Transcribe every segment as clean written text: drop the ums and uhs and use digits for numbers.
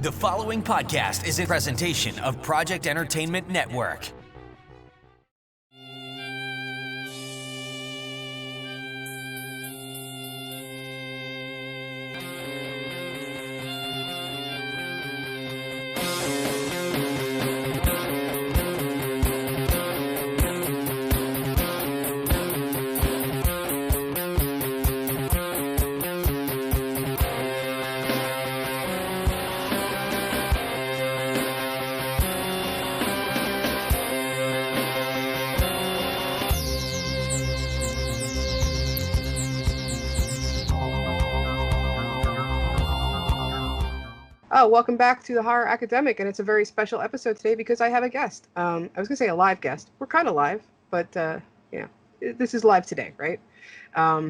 The following podcast is a presentation of Project Entertainment Network. Welcome back to the Horror Academic, and it's a very special episode today because I have a guest. I was going to say a live guest. We're kind of live, but this is live today, right? I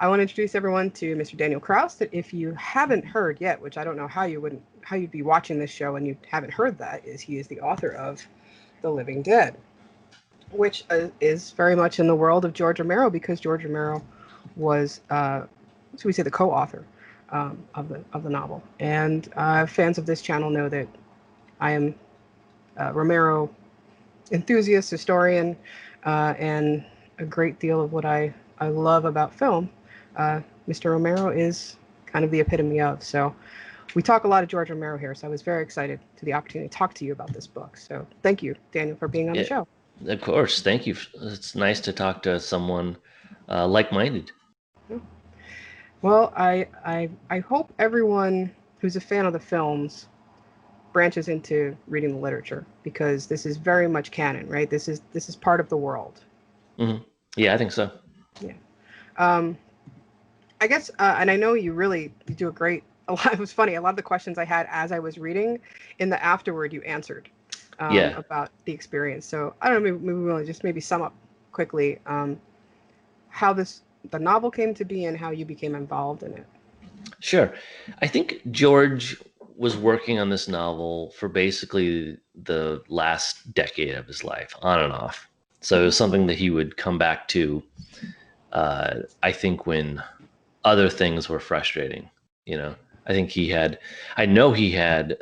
want to introduce everyone to Mr. Daniel Kraus. That if you haven't heard yet, which I don't know how you'd be watching this show and you haven't heard that, is he is the author of The Living Dead, which is very much in the world of George Romero because George Romero was, should we say, the co-author of the novel. And fans of this channel know that I am a Romero enthusiast, historian, and a great deal of what I love about film, Mr. Romero is kind of the epitome of. So we talk a lot of George Romero here, so I was very excited to the opportunity to talk to you about this book. So thank you, Daniel, for being on the show. Of course, thank you. It's nice to talk to someone like-minded. Well, I hope everyone who's a fan of the films branches into reading the literature, because this is very much canon, right? This is part of the world. Mm-hmm. Yeah, I think so. Yeah. I guess, and I know you do it was funny. A lot of the questions I had as I was reading, in the afterward, you answered about the experience. So I don't know, maybe we'll just sum up quickly how the novel came to be and how you became involved in it. Sure. I think George was working on this novel for basically the last decade of his life, on and off. So it was something that he would come back to, I think, when other things were frustrating. I know he had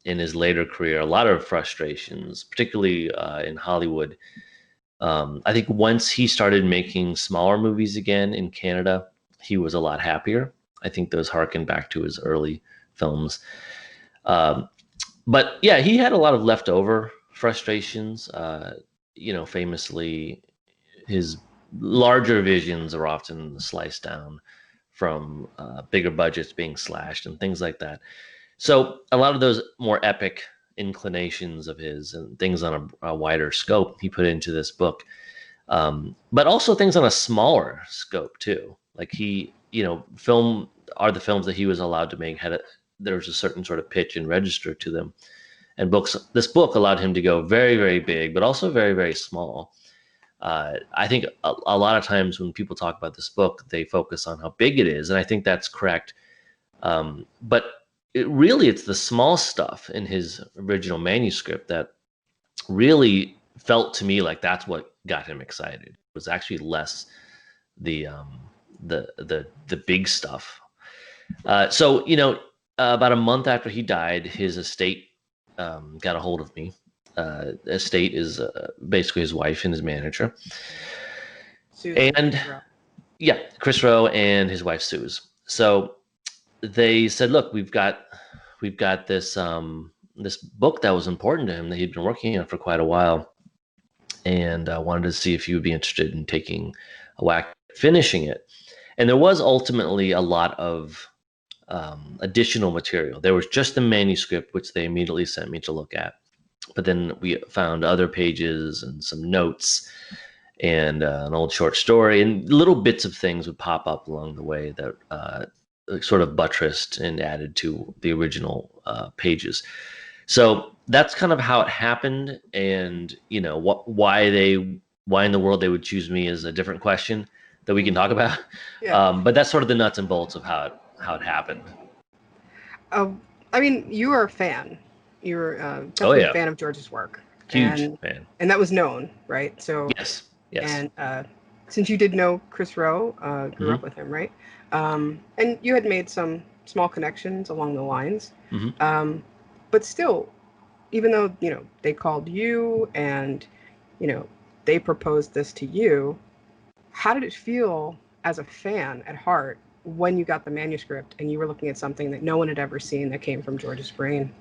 in his later career, a lot of frustrations, particularly in Hollywood. I think once he started making smaller movies again in Canada, he was a lot happier. I think those harken back to his early films. But yeah, he had a lot of leftover frustrations. Famously, his larger visions are often sliced down from bigger budgets being slashed and things like that. So a lot of those more epic inclinations of his and things on a wider scope he put into this book, but also things on a smaller scope too. Like the films that he was allowed to make there was a certain sort of pitch and register to them, and this book allowed him to go very, very big, but also very, very small. I think a lot of times when people talk about this book, they focus on how big it is, and I think that's correct. But it's the small stuff in his original manuscript that really felt to me like that's what got him excited. It was actually less the big stuff. About a month after he died, his estate got a hold of me. Estate is basically his wife and his manager, Chris Rowe and his wife Suze. So they said, "Look, we've got this this book that was important to him that he'd been working on for quite a while, and I wanted to see if you would be interested in taking a whack at finishing it." And there was ultimately a lot of additional material. There was just the manuscript, which they immediately sent me to look at, but then we found other pages and some notes and an old short story, and little bits of things would pop up along the way that sort of buttressed and added to the original pages. So that's kind of how it happened. And why in the world they would choose me is a different question that we can talk about. Yeah. But that's sort of the nuts and bolts of how it happened. I mean, you are a fan. You're definitely a fan of George's work. Huge fan. And that was known, right? So yes. And since you did know Chris Rowe, grew up with him, right? And you had made some small connections along the lines. Mm-hmm. But still, even though, they called you and, they proposed this to you, how did it feel as a fan at heart when you got the manuscript and you were looking at something that no one had ever seen that came from George's brain?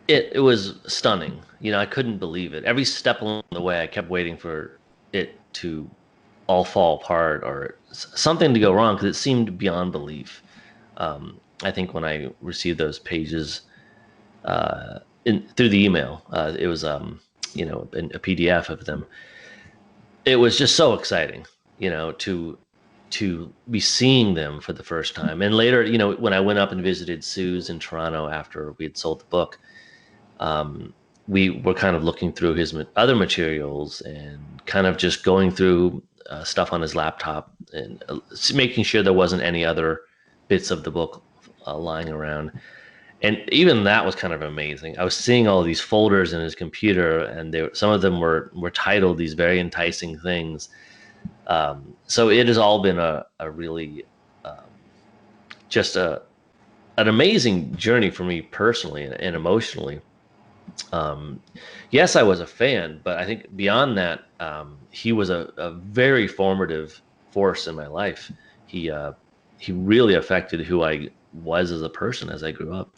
It was stunning. I couldn't believe it. Every step along the way, I kept waiting for it to all fall apart or something to go wrong because it seemed beyond belief. I think when I received those pages through the email, it was a PDF of them. It was just so exciting, to be seeing them for the first time. And later, when I went up and visited Sue's in Toronto after we had sold the book, we were kind of looking through his other materials and kind of just going through stuff on his laptop and making sure there wasn't any other bits of the book lying around. And even that was kind of amazing. I was seeing all these folders in his computer, and some of them were titled these very enticing things. So it has all been a really just an amazing journey for me personally and emotionally. Yes, I was a fan, but I think beyond that, he was a very formative force in my life. He really affected who I was as a person as I grew up.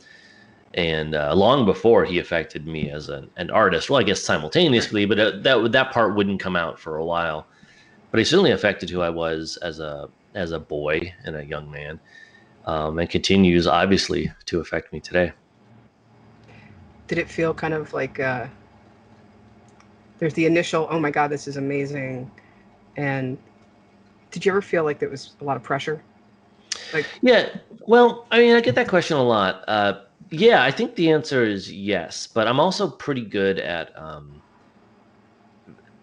And long before he affected me as an artist, well, I guess simultaneously, but that part wouldn't come out for a while. But he certainly affected who I was as a boy and a young man, and continues obviously to affect me today. Did it feel kind of like there's the initial, oh my God, this is amazing, and did you ever feel like there was a lot of pressure? Yeah, well, I mean, I get that question a lot. Yeah, I think the answer is yes, but I'm also pretty good at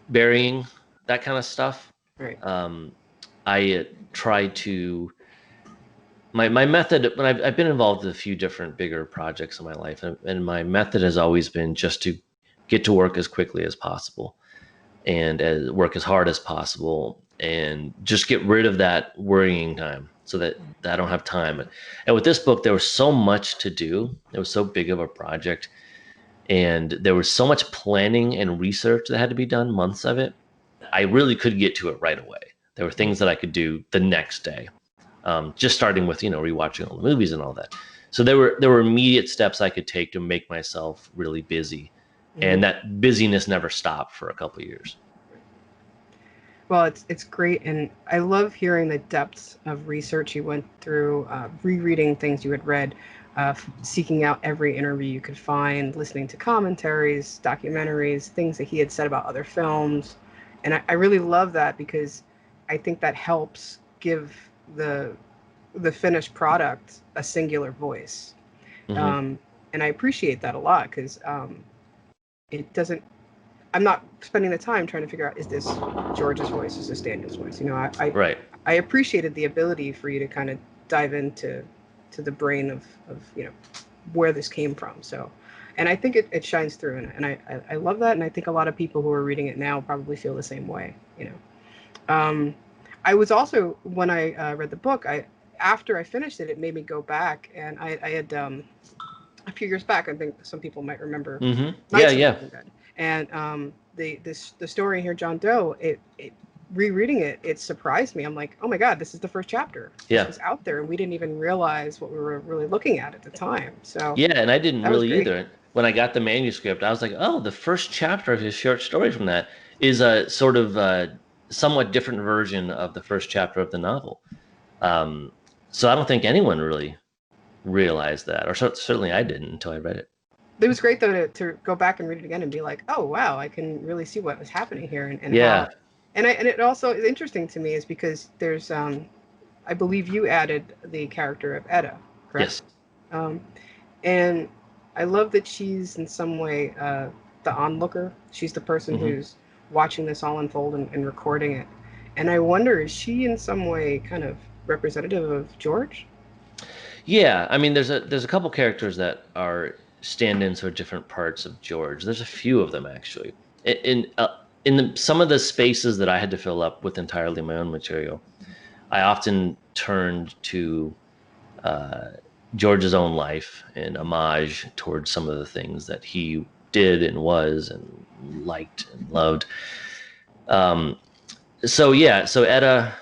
burying that kind of stuff. Right. I try to my method when I've been involved with a few different bigger projects in my life, and my method has always been just to get to work as quickly as possible and work as hard as possible and just get rid of that worrying time so that I don't have time. And with this book, there was so much to do. It was so big of a project, and there was so much planning and research that had to be done, months of it. I really could get to it right away. There were things that I could do the next day, just starting with, rewatching all the movies and all that. So there were immediate steps I could take to make myself really busy. Mm-hmm. And that busyness never stopped for a couple of years. Well, it's great, and I love hearing the depths of research you went through, rereading things you had read, seeking out every interview you could find, listening to commentaries, documentaries, things that he had said about other films. And I really love that because I think that helps give the finished product a singular voice. Mm-hmm. And I appreciate that a lot because it doesn't, I'm not spending the time trying to figure out, is this George's voice? Is this Daniel's voice? Right. I appreciated the ability for you to kind of dive into the brain of where this came from. So, and I think it shines through, and I love that. And I think a lot of people who are reading it now probably feel the same way, I was also, when I read the book, after I finished it, it made me go back, and I had a few years back, I think some people might remember. Mm-hmm. Yeah. And the story here, John Doe, it rereading it surprised me. I'm like, oh my God, this is the first chapter. Yeah. This was out there, and we didn't even realize what we were really looking at the time. So yeah, and I didn't really either. When I got the manuscript, I was like, oh, the first chapter of his short story from that is a sort of somewhat different version of the first chapter of the novel. So I don't think anyone really realized that, or certainly I didn't until I read it. It was great though to go back and read it again and be like, oh wow, I can really see what was happening here, and yeah. And it also is interesting to me is because there's I believe you added the character of Etta, correct? Yes. And I love that she's in some way the onlooker. She's the person mm-hmm. who's watching this all unfold and recording it. And I wonder, is she in some way kind of representative of George? Yeah, I mean, there's a couple characters that are stand-ins for different parts of George. There's a few of them actually. In some of the spaces that I had to fill up with entirely my own material, I often turned to George's own life and homage towards some of the things that he did and was and liked and loved. Um, so yeah, so Etta,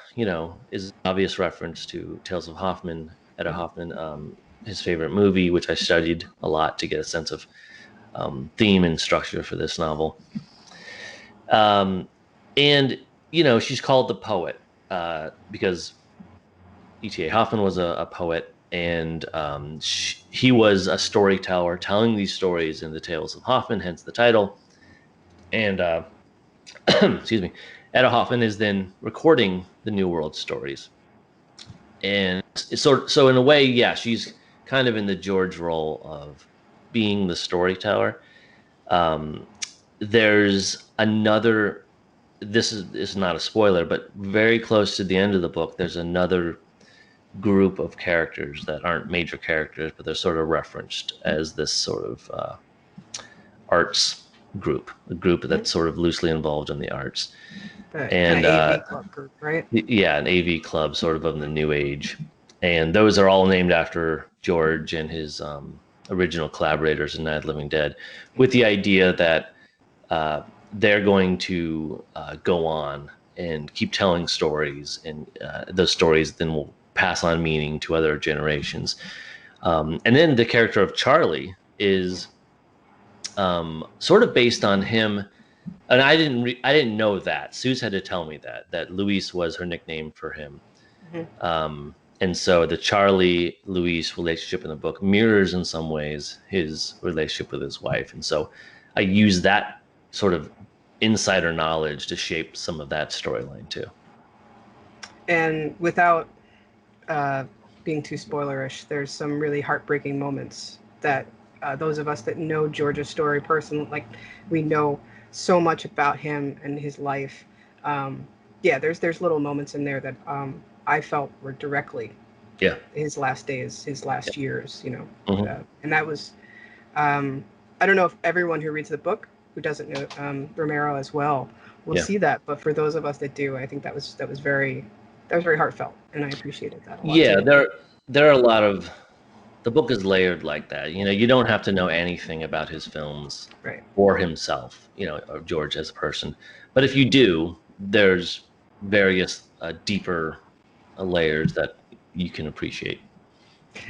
is an obvious reference to Tales of Hoffmann. Etta Hoffmann, his favorite movie, which I studied a lot to get a sense of theme and structure for this novel. And she's called the poet because E.T.A. Hoffmann was a poet, and he was a storyteller, telling these stories in the Tales of Hoffmann, hence the title. And excuse me, Etta Hoffmann is then recording the New World stories, and so in a way, yeah, she's kind of in the George role of being the storyteller. Um, there's another. This is not a spoiler, but very close to the end of the book, there's another group of characters that aren't major characters, but they're sort of referenced as this sort of arts group, a group that's sort of loosely involved in the arts. An AV club group, right? Yeah, an AV club, sort of the new age. And those are all named after George and his original collaborators in Night of the Living Dead, with the idea that they're going to go on and keep telling stories, and those stories then will pass on meaning to other generations. And then the character of Charlie is sort of based on him, and I didn't know that. Suze had to tell me that Luis was her nickname for him. Mm-hmm. And so the Charlie Luis relationship in the book mirrors in some ways his relationship with his wife, and so I use that sort of insider knowledge to shape some of that storyline too. And without being too spoilerish, there's some really heartbreaking moments that those of us that know George's story personally, like we know so much about him and his life. Yeah, there's little moments in there that I felt were directly his last days, his last years, Mm-hmm. And that was I don't know if everyone who reads the book who doesn't know Romero as well will see that, but for those of us that do, I think that was very heartfelt, and I appreciated that a lot. Yeah, there are a lot of, the book is layered like that. You don't have to know anything about his films or himself, or George as a person. But if you do, there's various deeper layers that you can appreciate.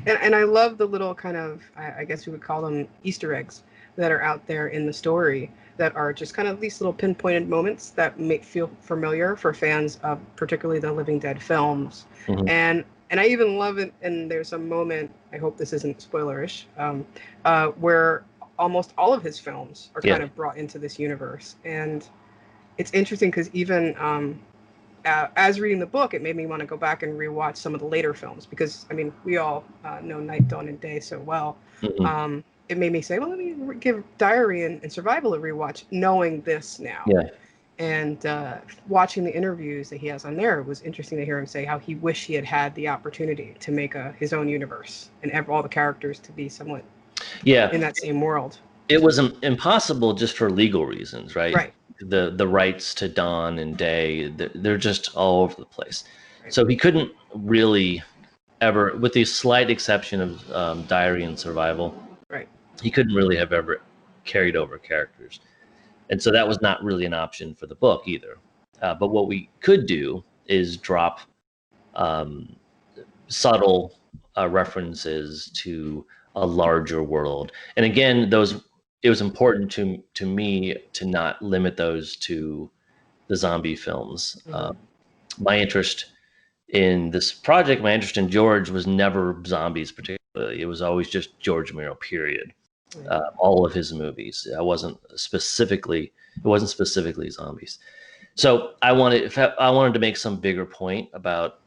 And I love the little kind of, I guess we would call them Easter eggs that are out there in the story that are just kind of these little pinpointed moments that make feel familiar for fans of particularly the Living Dead films. Mm-hmm. And I even love it. And there's a moment, I hope this isn't spoilerish, where almost all of his films are kind of brought into this universe. And it's interesting because even as reading the book, it made me want to go back and rewatch some of the later films because, I mean, we all know Night, Dawn, and Day so well. Mm-hmm. It made me say, well, let me give Diary and Survival a rewatch, knowing this now. Yeah. And watching the interviews that he has on there, it was interesting to hear him say how he wished he had the opportunity to make his own universe and all the characters to be somewhat in that same world. It was impossible just for legal reasons, right? Right. The rights to Dawn and Day, they're just all over the place. Right. So he couldn't really ever, with the slight exception of Diary and Survival, right, he couldn't really have ever carried over characters. And so that was not really an option for the book either. But what we could do is drop subtle references to a larger world. And again, it was important to me to not limit those to the zombie films. Mm-hmm. My interest in this project, my interest in George was never zombies particularly. It was always just George Romero, period. All of his movies. It wasn't specifically zombies. So I wanted to make some bigger point about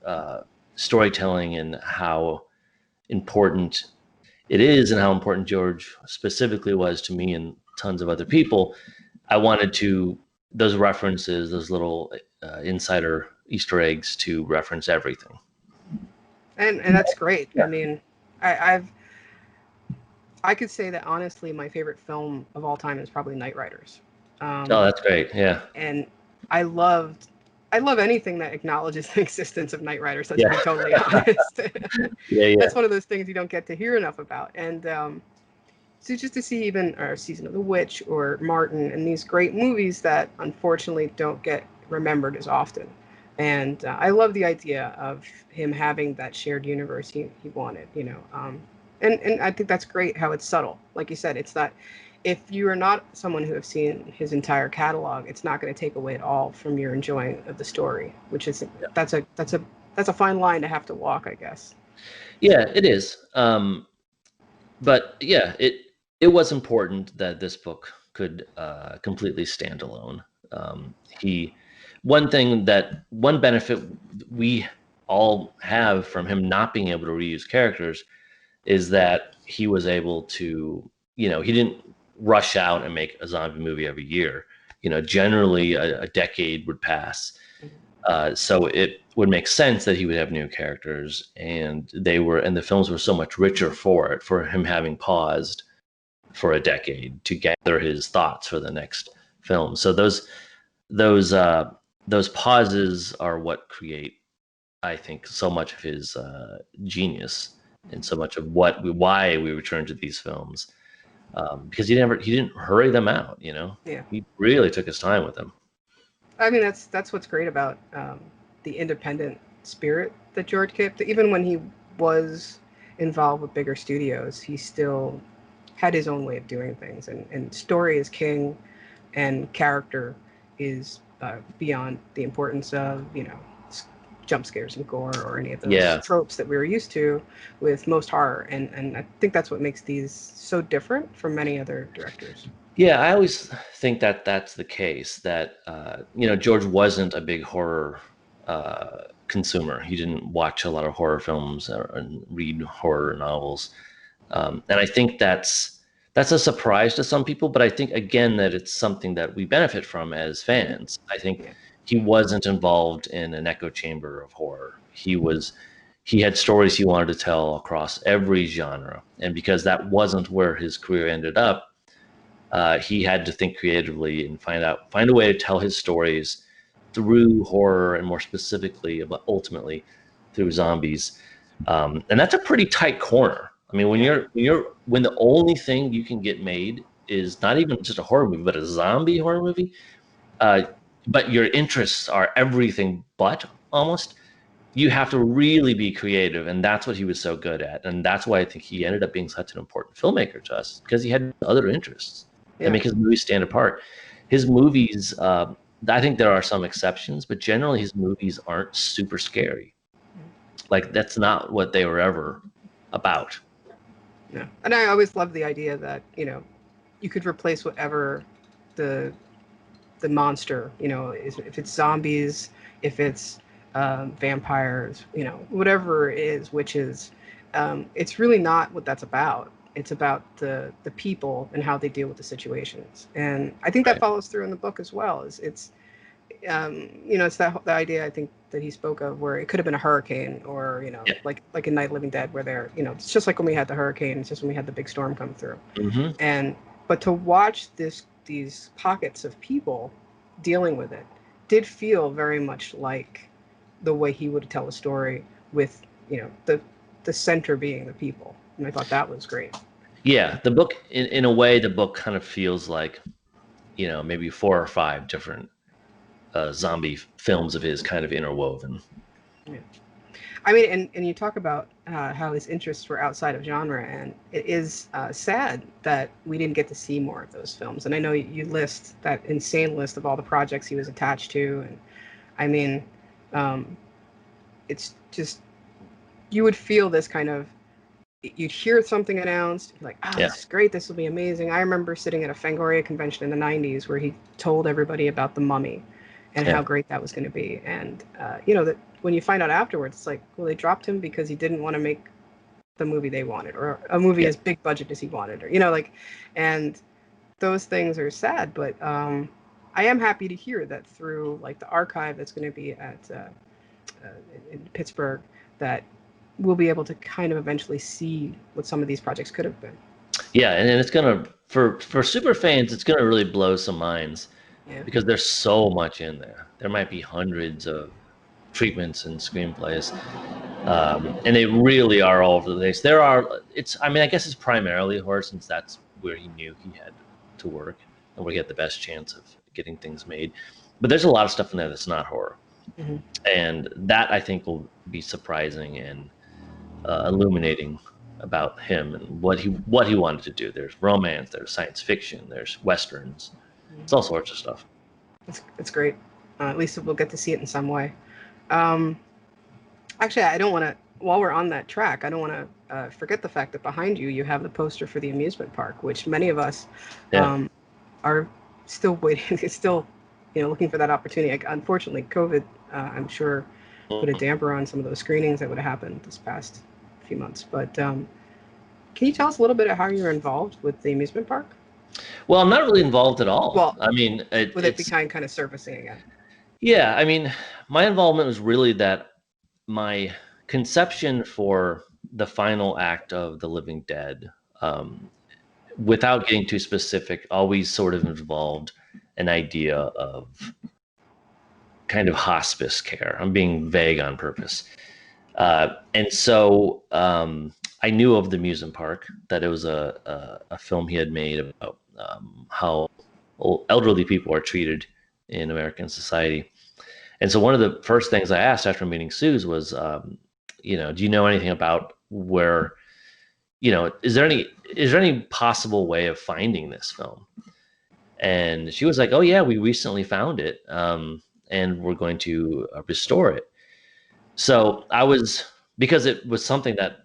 storytelling and how important it is, and how important George specifically was to me and tons of other people. I wanted those references, those little insider Easter eggs, to reference everything. And that's great. Yeah. I mean, I could say that honestly, my favorite film of all time is probably Night Riders. Oh, that's great. Yeah. And I loved I love anything that acknowledges the existence of Knight Riders. Let's Yeah. be totally honest. Yeah. That's one of those things you don't get to hear enough about. And so just to see even our Season of the Witch or Martin and these great movies that unfortunately don't get remembered as often. And I love the idea of him having that shared universe he wanted, you know. And I think that's great how it's subtle. Like you said, it's not, if you are not someone who have seen his entire catalog, it's not going to take away at all from your enjoying of the story, which is, that's a fine line to have to walk, I guess. Yeah, it is. But yeah, it was important that this book could completely stand alone. One benefit we all have from him not being able to reuse characters is that he was able to, he didn't rush out and make a zombie movie every year. Generally a decade would pass. So it would make sense that he would have new characters, and the films were so much richer for him having paused for a decade to gather his thoughts for the next film. So those pauses are what create, I think, so much of his genius and so much of why we return to these films, because he didn't hurry them out. Yeah. He really took his time with them. I mean, that's what's great about the independent spirit that George kept. Even when he was involved with bigger studios, he still had his own way of doing things. And story is king, and character is beyond the importance of, jump scares and gore or any of those tropes that we were used to with most horror. And I think that's what makes these so different from many other directors. Yeah, I always think that that's the case, that, George wasn't a big horror consumer. He didn't watch a lot of horror films or read horror novels. And I think that's a surprise to some people, but I think, again, that it's something that we benefit from as fans. I think he wasn't involved in an echo chamber of horror. He had stories he wanted to tell across every genre. And because that wasn't where his career ended up, he had to think creatively and find a way to tell his stories through horror, and more specifically, but ultimately through zombies. And that's a pretty tight corner. I mean, when the only thing you can get made is not even just a horror movie, but a zombie horror movie, but your interests are everything but, almost, you have to really be creative, and that's what he was so good at. And that's why I think he ended up being such an important filmmaker to us, because he had other interests that make his movies stand apart. His movies, I think there are some exceptions, but generally his movies aren't super scary. Like, that's not what they were ever about. Yeah. And I always loved the idea that, you could replace whatever the monster, if it's zombies, if it's vampires, whatever it is, witches, it's really not what that's about. It's about the people and how they deal with the situations. And I think that follows through in the book as well. It's it's the idea, I think, that he spoke of, where it could have been a hurricane, or like in Night of the Living Dead, where they're, it's just like when we had the hurricane, it's just when we had the big storm come through. But to watch these pockets of people dealing with it did feel very much like the way he would tell a story, with the center being the people. And I thought that was great. Yeah, the book, in a way, the book kind of feels like, maybe 4 or 5 different zombie films of his kind of interwoven. Yeah. I mean, and you talk about how his interests were outside of genre, and it is sad that we didn't get to see more of those films. And I know you list that insane list of all the projects he was attached to, and I mean, it's just, you would feel this kind of, you'd hear something announced, like, this is great, this will be amazing. I remember sitting at a Fangoria convention in the 90s where he told everybody about The Mummy and how great that was going to be. And, that when you find out afterwards, it's like, well, they dropped him because he didn't want to make the movie they wanted, or a movie as big budget as he wanted, or, and those things are sad. But I am happy to hear that through, like, the archive that's going to be at in Pittsburgh, that we'll be able to kind of eventually see what some of these projects could have been. Yeah, and it's gonna, for super fans, it's gonna really blow some minds Yeah. because there's so much in there. There might be hundreds of treatments and screenplays, and they really are all over the place. I mean, I guess it's primarily horror since that's where he knew he had to work and where he had the best chance of getting things made. But there's a lot of stuff in there that's not horror, Mm-hmm. and that I think will be surprising and illuminating about him and what he wanted to do. There's romance, there's science fiction, there's westerns, it's all sorts of stuff. It's great. At least we'll get to see it in some way. Um, Actually, I don't want to. While we're on that track, I don't want to forget the fact that behind you, you have the poster for the amusement park, which many of us Yeah. are still waiting, still, looking for that opportunity. Unfortunately, COVID, I'm sure, put a damper on some of those screenings that would have happened this past few months. But can you tell us a little bit of how you're involved with the amusement park? Well, I'm not really involved at all. Well, I mean, with it becoming kind of surfacing again. yeah. I mean, my involvement was really that my conception for the final act of The Living Dead, without getting too specific, always sort of involved an idea of kind of hospice care. I'm being vague on purpose. And so I knew of the amusement park, that it was a film he had made about how elderly people are treated in American society. And so one of the first things I asked after meeting Suze was, do you know anything about where, is there any possible way of finding this film? And she was like, oh yeah, we recently found it, and we're going to restore it. So because it was something that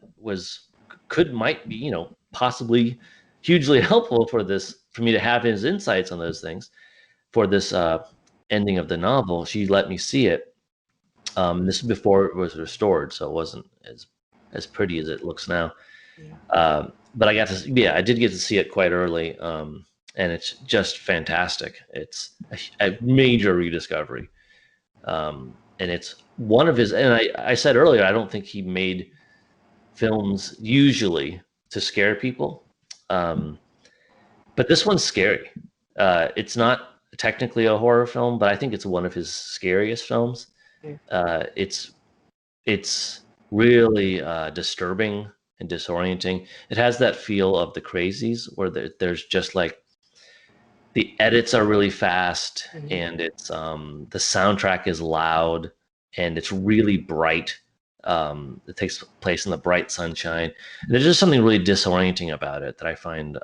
might be, possibly hugely helpful for me to have his insights on those things for this ending of the novel. She let me see it. This is before it was restored, so it wasn't as pretty as it looks now. Yeah. But I did get to see it quite early, and it's just fantastic. It's a major rediscovery. And it's one of his, and I said earlier, I don't think he made films usually to scare people. But this one's scary. It's not technically a horror film, but I think it's one of his scariest films. Yeah. It's really disturbing and disorienting. It has that feel of The Crazies, where there's just like the edits are really fast, Mhm. and it's the soundtrack is loud and it's really bright. It takes place in the bright sunshine. And there's just something really disorienting about it that I find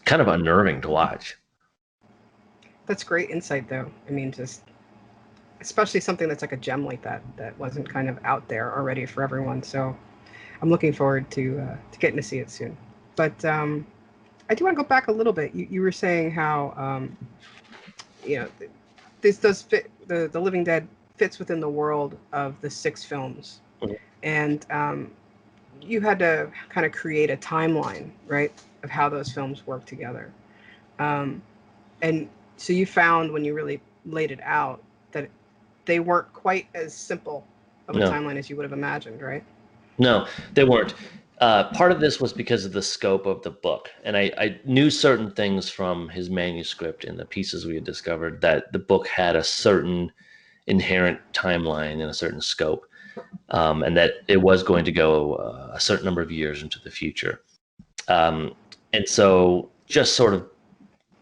kind of unnerving to watch. That's great insight, though. I mean, just especially something that's like a gem like that wasn't kind of out there already for everyone. So I'm looking forward to getting to see it soon. But I do want to go back a little bit. You were saying how this does fit, the Living Dead fits within the world of the 6 films, Mhm. and you had to kind of create a timeline, right, of how those films work together. And so you found when you really laid it out that they weren't quite as simple of a No. timeline as you would have imagined, right? No, they weren't. Part of this was because of the scope of the book. And I knew certain things from his manuscript and the pieces we had discovered, that the book had a certain inherent timeline and a certain scope, and that it was going to go a certain number of years into the future. And so, just sort of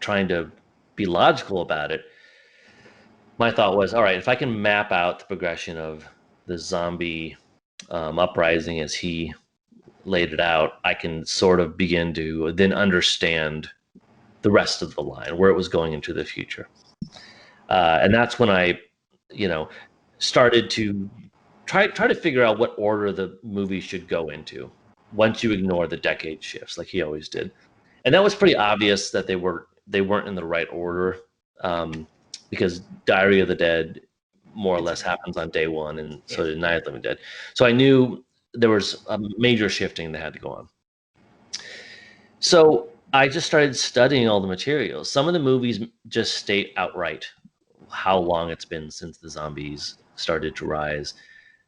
trying to be logical about it, my thought was, all right, if I can map out the progression of the zombie uprising as he laid it out, I can sort of begin to then understand the rest of the line, where it was going into the future. And that's when I, started to try to figure out what order the movie should go into once you ignore the decade shifts, like he always did. And that was pretty obvious that they weren't in the right order, because Diary of the Dead more or less happens on day one, and so did Night of the Living Dead. So I knew there was a major shifting that had to go on. So I just started studying all the materials. Some of the movies just state outright how long it's been since the zombies started to rise.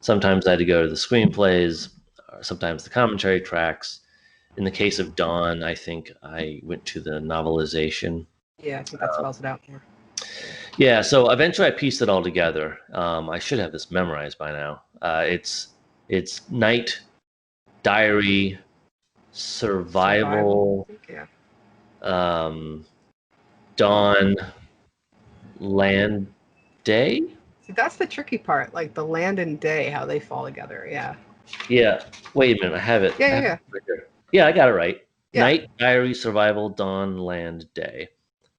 Sometimes I had to go to the screenplays, or sometimes the commentary tracks. In the case of Dawn, I think I went to the novelization. Yeah, I think that spells it out more. Yeah, so eventually I pieced it all together. I should have this memorized by now. It's night, diary, Survival, survival, I think, yeah. um, dawn, land, day. See, that's the tricky part, like the land and day, how they fall together. Yeah. Yeah. Wait a minute, I have it. Yeah, I yeah, have yeah. it right there. Yeah, I got it right. Yeah. Night, diary, survival, dawn, land, day.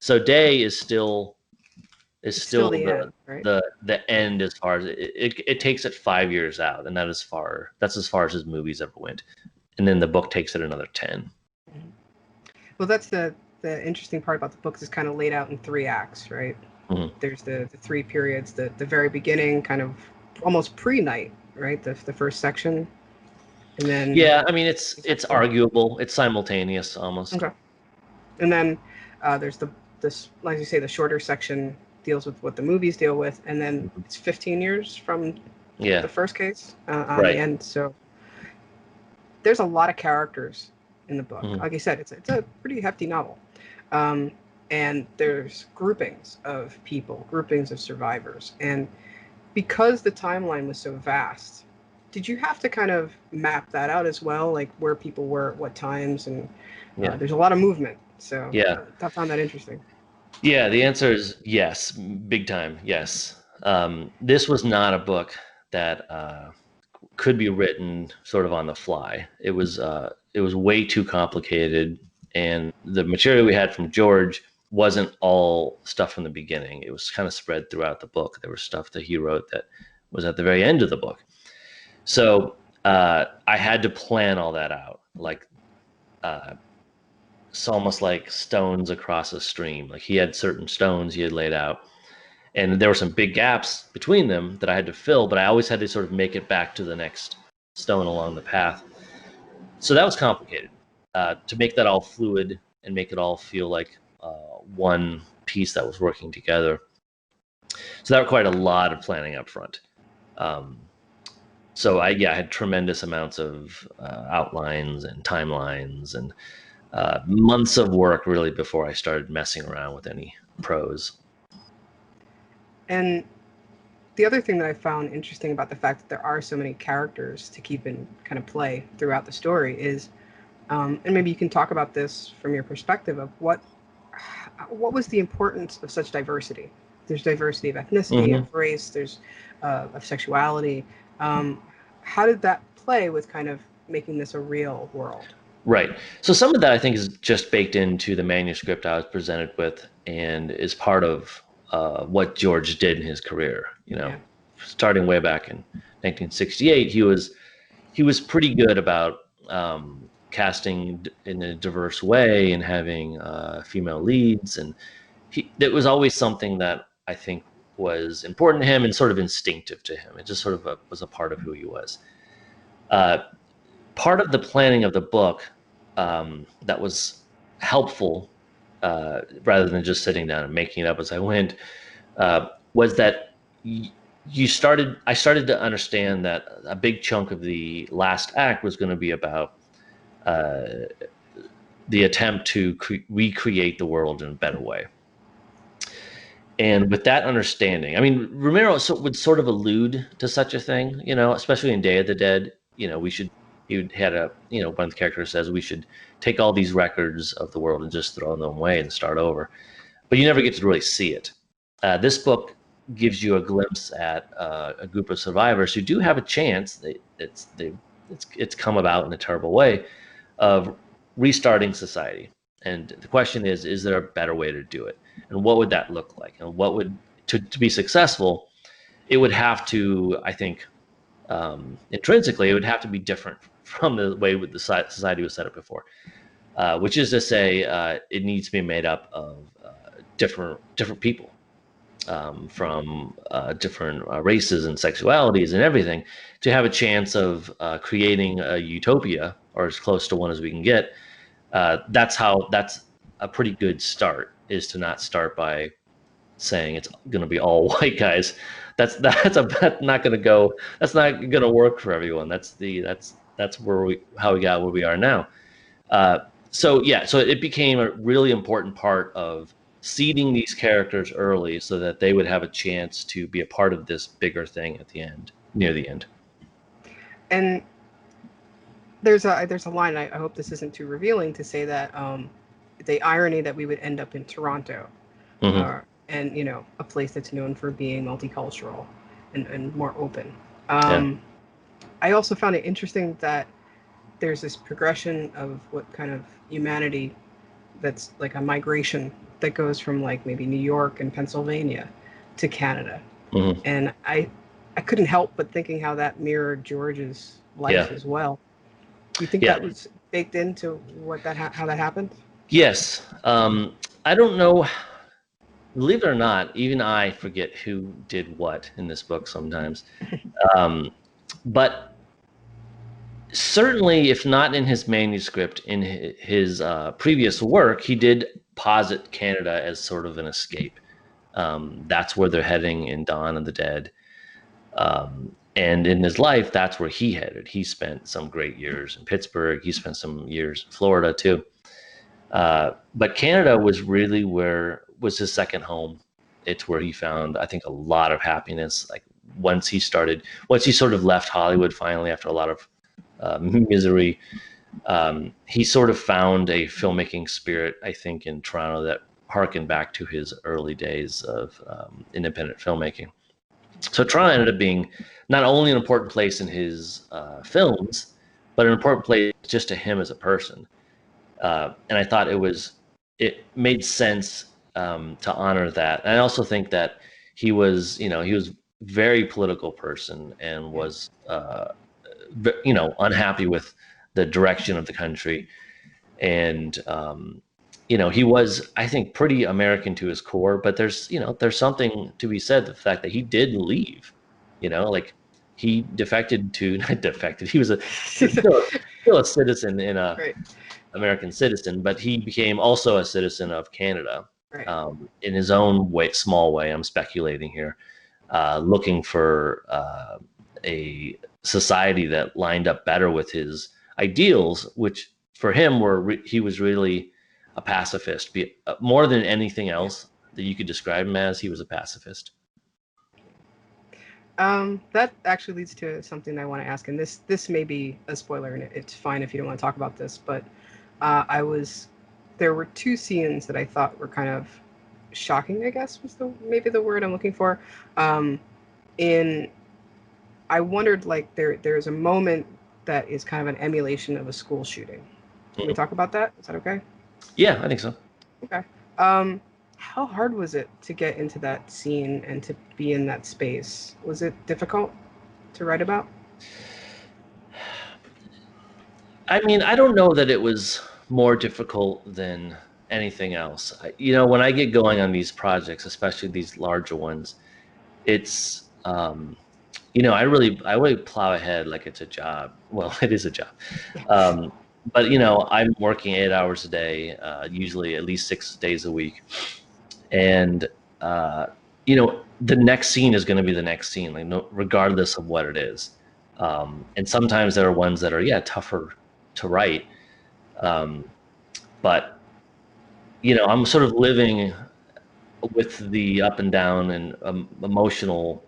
So day is It's still still the end, right? the end as far as it takes it 5 years out, and that's as far as his movies ever went. And then the book takes it another 10. Mhm. Well, that's the interesting part about the books is kind of laid out in 3 acts, right? Mhm. There's the three periods, the very beginning, kind of almost pre-night, right? The first section, and then Yeah, I mean it's arguable. It's simultaneous almost. okay, and then there's this, like you say, the shorter section deals with what the movies deal with, and then Mhm. it's 15 years from Yeah, the first case on the right. end. So there's a lot of characters in the book. Mhm. Like I said, it's a pretty hefty novel. Um, and there's groupings of people, groupings of survivors. And because the timeline was so vast, did you have to kind of map that out as well, like where people were at what times? And Yeah. there's a lot of movement. So Yeah. I found that interesting. Yeah, the answer is yes, big time. Yes. This was not a book that could be written sort of on the fly. It was way too complicated, and the material we had from George wasn't all stuff from the beginning. It was kind of spread throughout the book. There was stuff that he wrote that was at the very end of the book. So I had to plan all that out, like uh, it's almost like stones across a stream. Like he had certain stones he had laid out, and there were some big gaps between them that I had to fill, but I always had to sort of make it back to the next stone along the path. So that was complicated to make that all fluid and make it all feel like one piece that was working together. So that required a lot of planning up front. Um, so I had tremendous amounts of outlines and timelines and months of work really before I started messing around with any prose. And the other thing that I found interesting about the fact that there are so many characters to keep in kind of play throughout the story is, and maybe you can talk about this from your perspective of what was the importance of such diversity. There's diversity of ethnicity, Mm-hmm. of race, there's of sexuality. How did that play with kind of making this a real world? Right. So some of that I think is just baked into the manuscript I was presented with, and is part of what George did in his career. You know, Yeah. starting way back in 1968, he was pretty good about casting in a diverse way and having female leads, and that was always something that I think was important to him and sort of instinctive to him. It just sort of was a part of who he was. Uh, Part of the planning of the book that was helpful, rather than just sitting down and making it up as I went, was that I started to understand that a big chunk of the last act was going to be about uh, the attempt to recreate the world in a better way. And with that understanding, I mean, Romero would sort of allude to such a thing, you know, especially in Day of the Dead. You know, had a, you know, one of the characters says we should take all these records of the world and just throw them away and start over. But you never get to really see it. This book gives you a glimpse at a group of survivors who do have a chance. It's come about in a terrible way of restarting society. And the question is there a better way to do it? And what would that look like? And what would, to be successful, it would have to, I think, intrinsically, it would have to be different from the way the society was set up before, which is to say, it needs to be made up of different people from different races and sexualities and everything, to have a chance of creating a utopia, or as close to one as we can get. That's a pretty good start, is to not start by saying it's going to be all white guys. That's not going to go. That's not going to work for everyone. That's how we got where we are now. So yeah, so it became a really important part of seeding these characters early so that they would have a chance to be a part of this bigger thing at the end, near the end. And there's a line, I hope this isn't too revealing to say that the irony that we would end up in Toronto, and a place that's known for being multicultural and more open. I also found it interesting that there's this progression of what kind of humanity that's like a migration that goes from like maybe New York and Pennsylvania to Canada. And I couldn't help but thinking how that mirrored George's life as well. Do you think that was baked into how that happened? Yes. I don't know. Believe it or not, even I forget who did what in this book sometimes. But certainly, if not in his manuscript, in his previous work, he did posit Canada as sort of an escape. That's where they're heading in Dawn of the Dead. And in his life, that's where he headed. He spent some great years in Pittsburgh. He spent some years in Florida too. But Canada was really was his second home. It's where he found, I think, a lot of happiness. Like once he sort of left Hollywood finally after a lot of misery, he sort of found a filmmaking spirit, I think, in Toronto that harkened back to his early days of independent filmmaking. So Toronto ended up being not only an important place in his films, but an important place just to him as a person. And I thought it made sense to honor that. And I also think that he was very political person and was, unhappy with the direction of the country. And, he was, I think, pretty American to his core, but there's something to be said, the fact that he did leave, like he not defected. He was still a citizen in a American citizen, but he became also a citizen of Canada, in his own small way. I'm speculating here, looking for a society that lined up better with his ideals, which for him he was really a pacifist. More than anything else that you could describe him as, he was a pacifist. That actually leads to something I want to ask, and this may be a spoiler, and it's fine if you don't want to talk about this, but there were two scenes that I thought were kind of shocking, I guess was maybe the word I'm looking for. I wondered, like, there's a moment that is kind of an emulation of a school shooting. Can we talk about that? Is that okay? Yeah, I think so. Okay. How hard was it to get into that scene and to be in that space? Was it difficult to write about? I mean, I don't know that it was more difficult than anything else. When I get going on these projects, especially these larger ones, it's, I really plow ahead like it's a job. Well, it is a job. But, I'm working 8 hours a day, usually at least 6 days a week. And, the next scene is going to be the next scene, like regardless of what it is. And sometimes there are ones that are, tougher to write. But, I'm sort of living with the up and down and emotional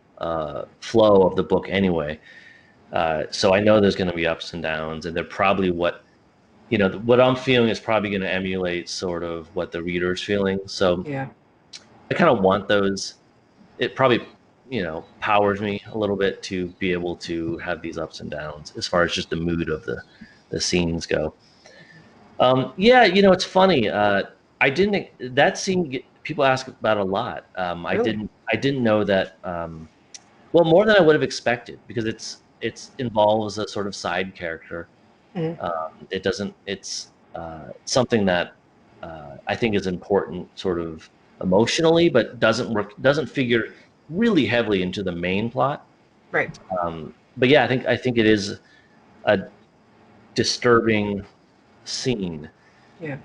flow of the book anyway. So I know there's going to be ups and downs, and they're probably what I'm feeling is probably going to emulate sort of what the reader's feeling. So I kind of want those. It probably, powers me a little bit to be able to have these ups and downs as far as just the mood of the scenes go. It's funny. That scene, people ask about a lot. Really? I didn't know that, more than I would have expected, because it involves a sort of side character. It's something that I think is important sort of emotionally, but doesn't figure really heavily into the main plot. Right. But yeah, I think it is a disturbing scene. Yeah.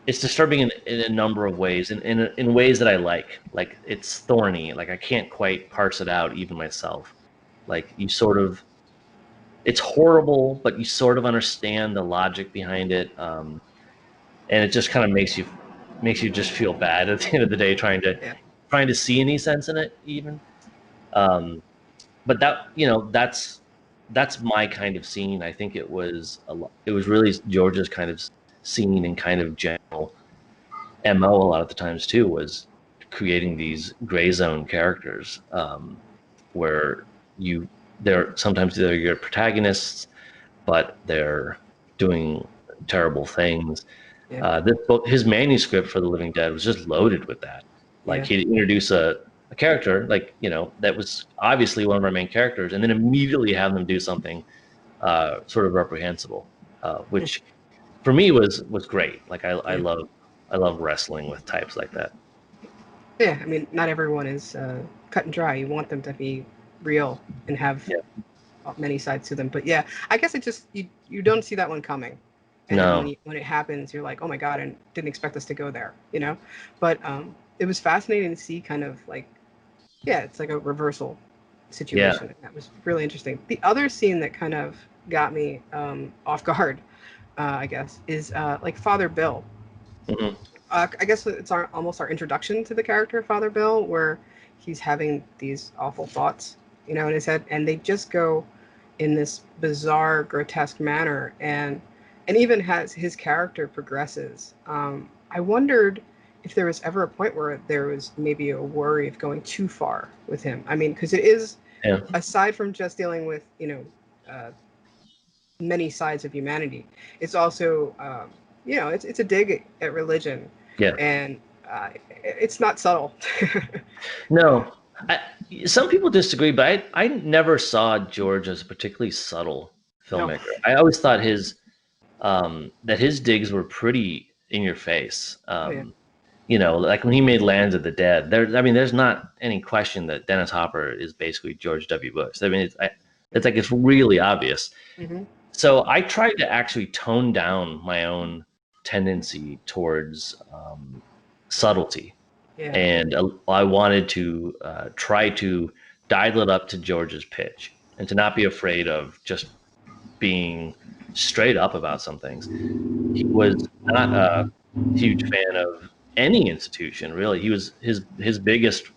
It's disturbing in a number of ways, and in ways that I like. Like, it's thorny. Like, I can't quite parse it out even myself. Like, it's horrible, but you sort of understand the logic behind it. And it just kind of makes you makes you just feel bad at the end of the day, trying to see any sense in it even. But that's my kind of scene. I think it was really George's kind of scene and kind of general MO a lot of the times too, was creating these gray zone characters, where they're your protagonists, but they're doing terrible things. This book, his manuscript for The Living Dead, was just loaded with that. Like, he'd introduce a character, like, that was obviously one of our main characters, and then immediately have them do something sort of reprehensible, which for me was great. Like, I love wrestling with types like that. Yeah, I mean, not everyone is cut and dry. You want them to be real and have many sides to them. But yeah, I guess it just you don't see that one coming. And then when it happens, you're like, oh my God, and didn't expect us to go there, But it was fascinating to see kind of like, it's like a reversal situation. Yeah. That was really interesting. The other scene that kind of got me off guard, I guess, is like Father Bill. Mm-hmm. I guess it's almost our introduction to the character of Father Bill, where he's having these awful thoughts, in his head, and they just go in this bizarre, grotesque manner, and even as his character progresses, I wondered if there was ever a point where there was maybe a worry of going too far with him. I mean, because it is, aside from just dealing with, many sides of humanity, it's also, it's a dig at religion. Yeah. And it's not subtle. No. Some people disagree, but I never saw George as a particularly subtle filmmaker. No. I always thought that his digs were pretty in your face. Like when he made Lands of the Dead, there's not any question that Dennis Hopper is basically George W. Bush. I mean, it's really obvious. Mm-hmm. So I tried to actually tone down my own tendency towards subtlety. Yeah. And I wanted to try to dial it up to George's pitch, and to not be afraid of just being straight up about some things. He was not a huge fan of any institution, really. He was his biggest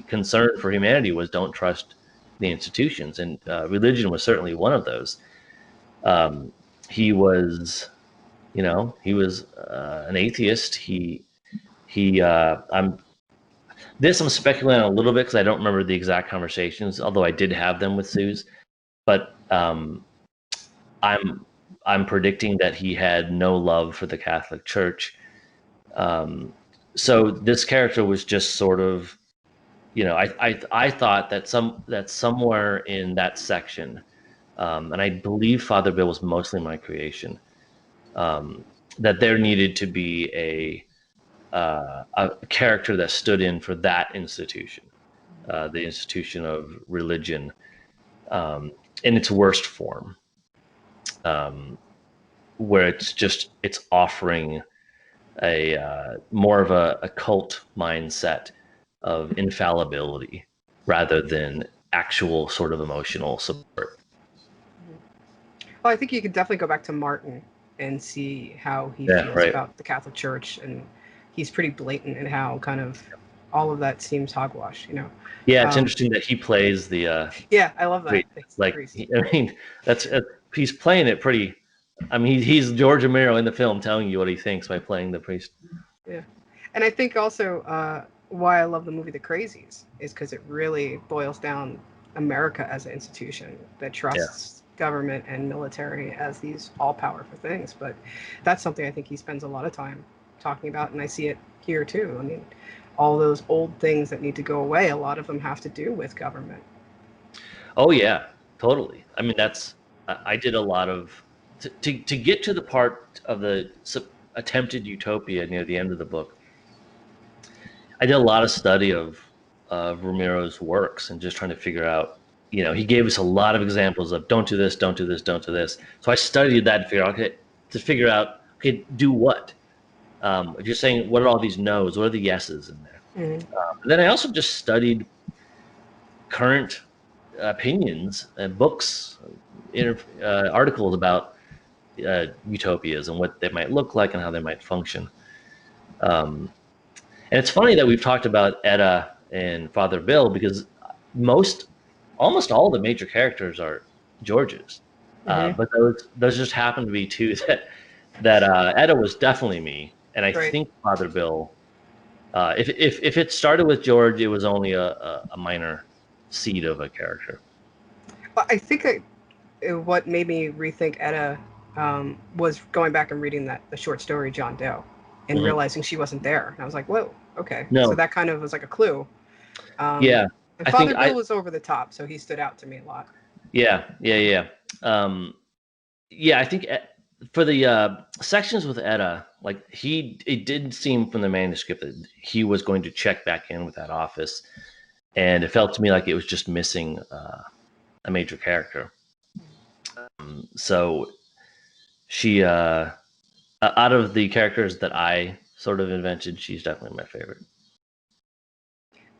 concern for humanity was don't trust the institutions, and religion was certainly one of those. He was an atheist. I'm speculating a little bit because I don't remember the exact conversations, although I did have them with Suze. But I'm predicting that he had no love for the Catholic Church. So this character was just sort of, I thought that somewhere in that section, and I believe Father Bill was mostly my creation, that there needed to be a character that stood in for that institution, the institution of religion, in its worst form, where it's offering a more of a cult mindset of infallibility rather than actual sort of emotional support. Well, I think you could definitely go back to Martin and see how he feels about the Catholic Church, and he's pretty blatant in how kind of all of that seems hogwash, Yeah, it's interesting that he plays the. Yeah, I love that. He's playing it pretty. I mean, he's George Romero in the film, telling you what he thinks by playing the priest. Yeah, and I think also why I love the movie The Crazies is because it really boils down America as an institution that trusts government and military as these all-powerful things. But that's something I think he spends a lot of time talking about, and I see it here too. I mean, all those old things that need to go away, a lot of them have to do with government. Oh yeah, totally. I mean, I did a lot of to get to the part of the attempted utopia near the end of the book. I did a lot of study of Romero's works and just trying to figure out, he gave us a lot of examples of don't do this, don't do this, don't do this. So I studied that to figure out, do what? If you're saying, what are all these no's? What are the yeses in there? Mm-hmm. Then I also just studied current opinions and books, articles about utopias and what they might look like and how they might function. Um, and it's funny that we've talked about Etta and Father Bill because almost all the major characters are George's, Hmm. but those just happen to be two that Etta was definitely me, and I Right. think Father Bill. If it started with George, it was only a minor seed of a character. But I think what made me rethink Etta was going back and reading the short story John Doe, and Mhm. realizing she wasn't there. And I was like, whoa, okay. So No, that kind of was like a clue. Um, yeah, and I think Father Bill was over the top, so he stood out to me a lot. yeah. Um, yeah, I think for the sections with Etta, like it did seem from the manuscript that he was going to check back in with that office, and it felt to me like it was just missing a major character. So she, out of the characters that I sort of invented, she's definitely my favorite.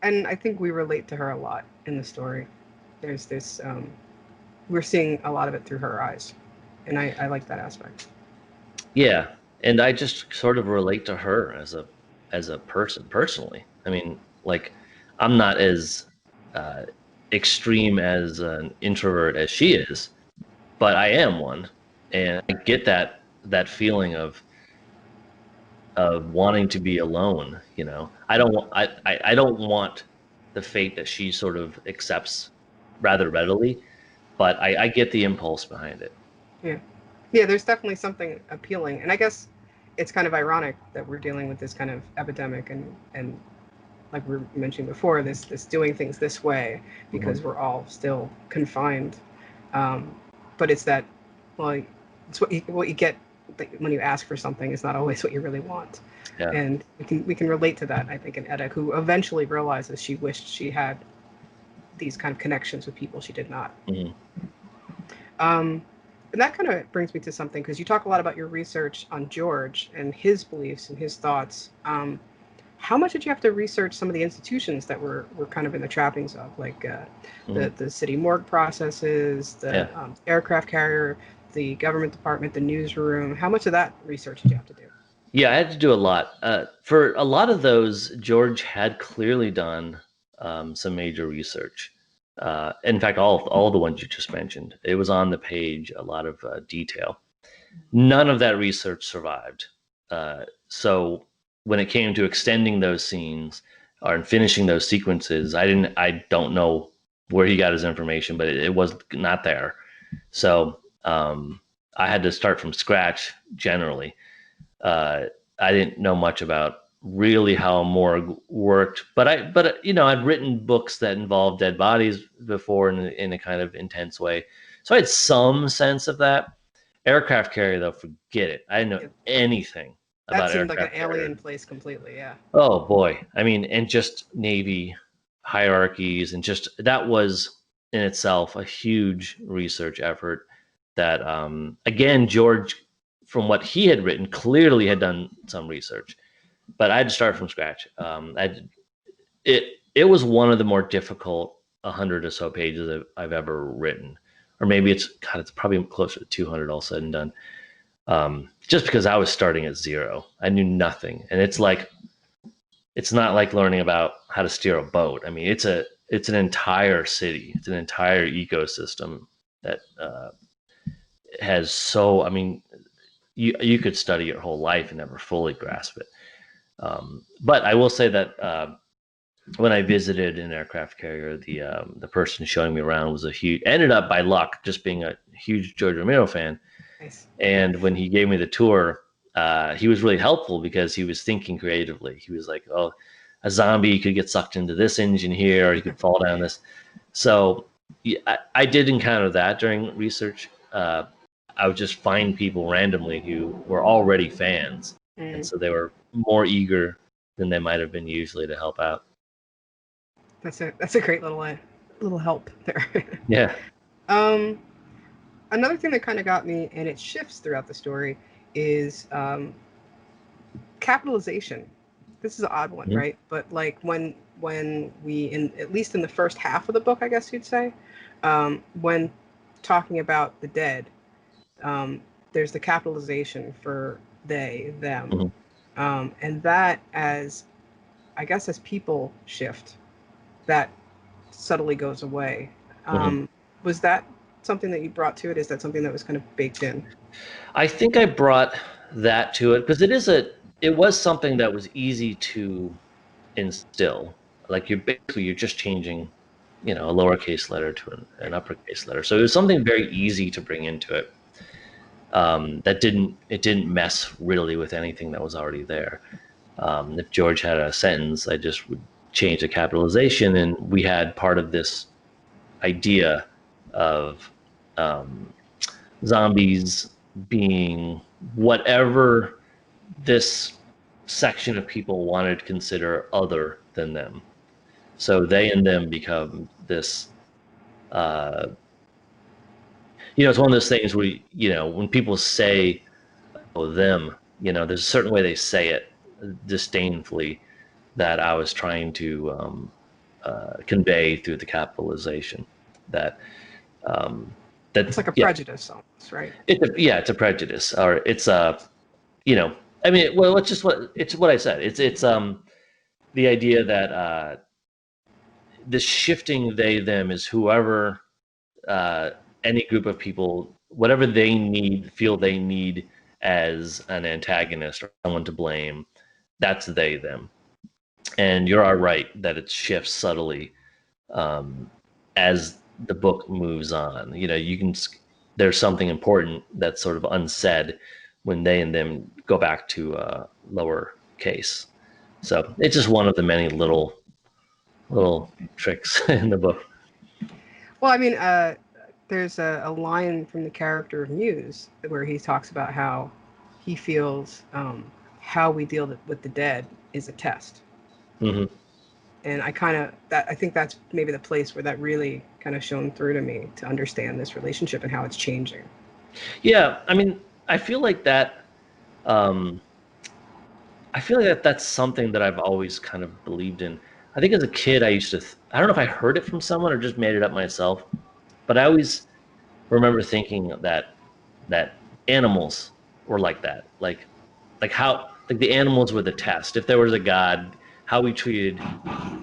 And I think we relate to her a lot in the story. There's this, we're seeing a lot of it through her eyes, and I like that aspect. Yeah, and I just sort of relate to her as a person personally. I mean, like I'm not as uh, extreme as an introvert as she is, but I am one, and I get that feeling of wanting to be alone. You know, I don't want the fate that she sort of accepts rather readily, but I get the impulse behind it. Yeah. Yeah, there's definitely something appealing. And I guess it's kind of ironic that we're dealing with this kind of epidemic and like we were mentioning before, this doing things this way Mhm. because we're all still confined. Um, but it's that, well, it's what you get when you ask for something is not always what you really want. Yeah. And we can relate to that, I think, in Edda, who eventually realizes she wished she had these kind of connections with people she did not. Mhm. Um, and that kind of brings me to something because you talk a lot about your research on George and his beliefs and his thoughts. How much did you have to research some of the institutions that were kind of in the trappings of, like Mhm. the city morgue processes, Yeah. the aircraft carrier, the government department, the newsroom? How much of that research did you have to do? Yeah, I had to do a lot. For a lot of those, George had clearly done some major research. In fact, all the ones you just mentioned, it was on the page, a lot of detail. None of that research survived. So when it came to extending those scenes or finishing those sequences, I don't know where he got his information, but it was not there. So I had to start from scratch generally. uh, I didn't know much about really how a morgue worked, but you know, I'd written books that involved dead bodies before in a kind of intense way, so I had some sense of that. Aircraft carrier, though, forget it. I didn't know Yeah, anything that about seemed like an aircraft carrier. alien place completely. Yeah. Oh boy, I mean, and just Navy hierarchies, and just that was in itself a huge research effort. That again, George, from what he had written, clearly had done some research, but I had to start from scratch. It was one of the more difficult 100 or so pages that I've ever written, or maybe it's probably closer to 200 all said and done. Just because I was starting at zero, I knew nothing, and it's not like learning about how to steer a boat. I mean, it's an entire city, it's an entire ecosystem that has so. I mean, you could study your whole life and never fully grasp it. But I will say that when I visited an aircraft carrier, the person showing me around was a huge. Ended up by luck just being a huge George Romero fan, Nice. and when he gave me the tour, he was really helpful because he was thinking creatively. He was like, "Oh, a zombie could get sucked into this engine here, or he could fall down this." So yeah, I did encounter that during research. I would just find people randomly who were already fans, and Mm, so they were more eager than they might have been usually to help out. that's a great little help there. Yeah. um, Another thing that kind of got me, and it shifts throughout the story, is capitalization. This is an odd one, Mhm. right? But like when we in at least in the first half of the book, I guess you'd say, when talking about the dead, um, there's the capitalization for they, them. Mhm. And that, as I guess, as people shift, that subtly goes away. Mhm. Was that something that you brought to it? Is that something that was kind of baked in? I think I brought that to it because it was something that was easy to instill. Like you're just changing, a lowercase letter to an uppercase letter. So it was something very easy to bring into it. That didn't mess really with anything that was already there. If George had a sentence, I just would change the capitalization, and we had part of this idea of um, zombies being whatever this section of people wanted to consider other than them. So they and them become this. Uh, it's one of those things where when people say "oh them," there's a certain way they say it disdainfully that I was trying to convey through the capitalization. That um, It's like a yeah, prejudice almost, right? it's a prejudice, or it's a I mean, well, it's what I said. It's the idea that the shifting they them is whoever uh, any group of people, whatever feel they need as an antagonist or someone to blame, that's they them. And you're all right that it shifts subtly as the book moves on. There's something important that's sort of unsaid when they and them go back to lower case. So it's just one of the many little tricks in the book. Well, I mean, there's a line from the character of Muse where he talks about how he feels how we deal with the dead is a test. Hmm. And I think that's maybe the place where that really kind of shone through to me to understand this relationship and how it's changing. Yeah, I mean, I feel like that. Um, I feel like that's something that I've always kind of believed in. I think as a kid, I used to. I don't know if I heard it from someone or just made it up myself, but I always remember thinking that animals were like that, like how like the animals were the test. If there was a god, how we treated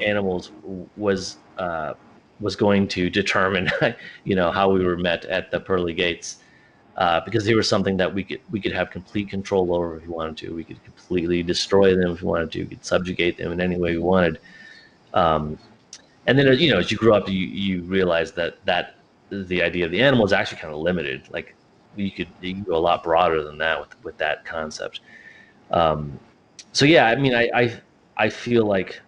animals was going to determine, how we were met at the pearly gates. Because they were something that we could have complete control over if we wanted to. We could completely destroy them if we wanted to. We could subjugate them in any way we wanted. Um, and then, as you grow up, you realize that the idea of the animal is actually kind of limited. Like you could go a lot broader than that with that concept. Um, so yeah, I mean, I feel like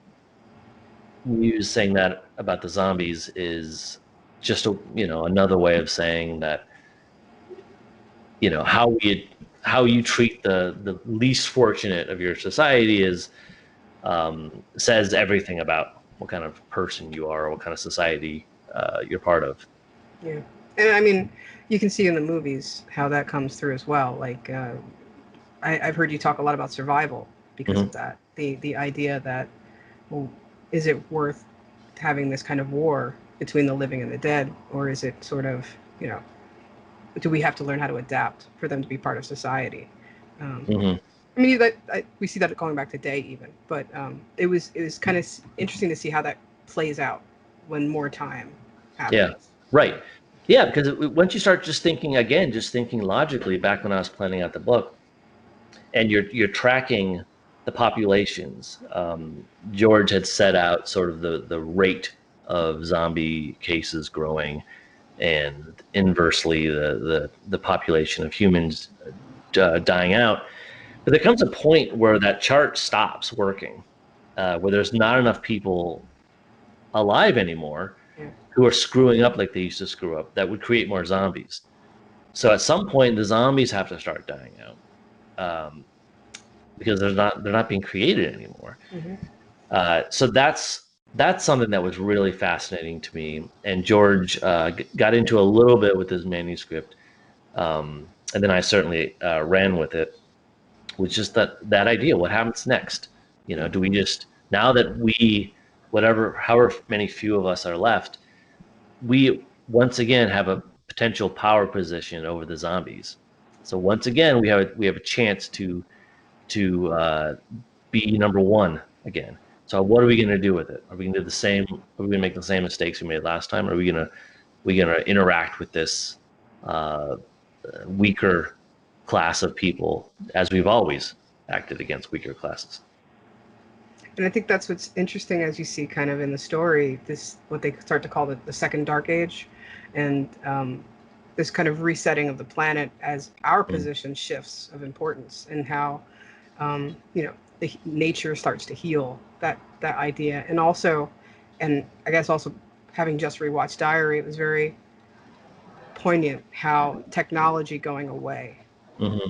you saying that about the zombies is just another way of saying that how you treat the least fortunate of your society is says everything about what kind of person you are, or what kind of society you're part of. Yeah. And I mean, you can see in the movies how that comes through as well. Like, I've heard you talk a lot about survival because Hmm. of that. The idea that, well, is it worth having this kind of war between the living and the dead, or is it sort of, you know, do we have to learn how to adapt for them to be part of society? Um, Hmm. I mean, we see that going back to Day even, but it was kind of interesting to see how that plays out when more time Yeah, happens. right. Yeah, because once you start just thinking logically, back when I was planning out the book, and you're tracking the populations. George had set out sort of the rate of zombie cases growing, and inversely the population of humans dying out. But there comes a point where that chart stops working, where there's not enough people alive anymore Yeah. who are screwing up like they used to screw up. That would create more zombies. So at some point, the zombies have to start dying out. Because they're not being created anymore. Hmm. So that's something that was really fascinating to me. And George got into a little bit with his manuscript, and then I certainly ran with it. With just that idea, what happens next? Do we just now that however many few of us are left, we once again have a potential power position over the zombies. So once again, we have a chance to be number one again. So what are we going to do with it? Are we going to do the same? Are we going to make the same mistakes we made last time? Or are we going to interact with this weaker class of people as we've always acted against weaker classes? And I think that's what's interesting as you see kind of in the story, this what they start to call the second dark age, and this kind of resetting of the planet as our position shifts of importance, and how the nature starts to heal that idea. And also, and I guess also having just rewatched Diary, it was very poignant how technology going away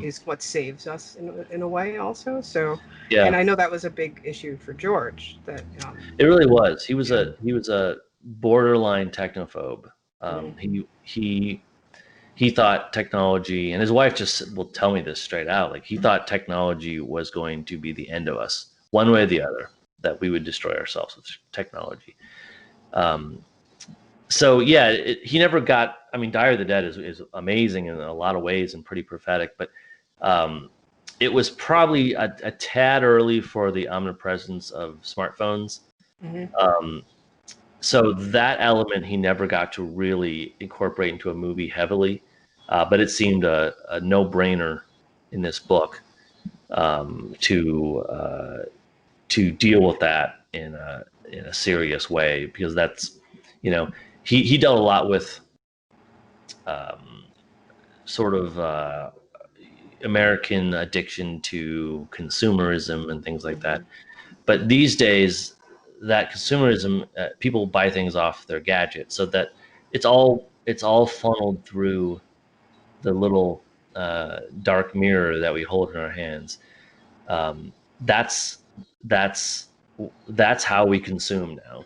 is what saves us in a way also. So yeah, and I know that was a big issue for George. That it really was. He was a borderline technophobe. He thought technology, and his wife just will tell me this straight out. Like, he thought technology was going to be the end of us, one way or the other, that we would destroy ourselves with technology. So yeah, he never got. I mean, Diary of the Dead is amazing in a lot of ways and pretty prophetic, but it was probably a tad early for the omnipresence of smartphones. So that element he never got to really incorporate into a movie heavily, but it seemed a no-brainer in this book to deal with that in a serious way, because that's, he dealt a lot with sort of American addiction to consumerism and things like that. But these days, that consumerism, people buy things off their gadget, so that it's all funneled through the little dark mirror that we hold in our hands. That's how we consume now.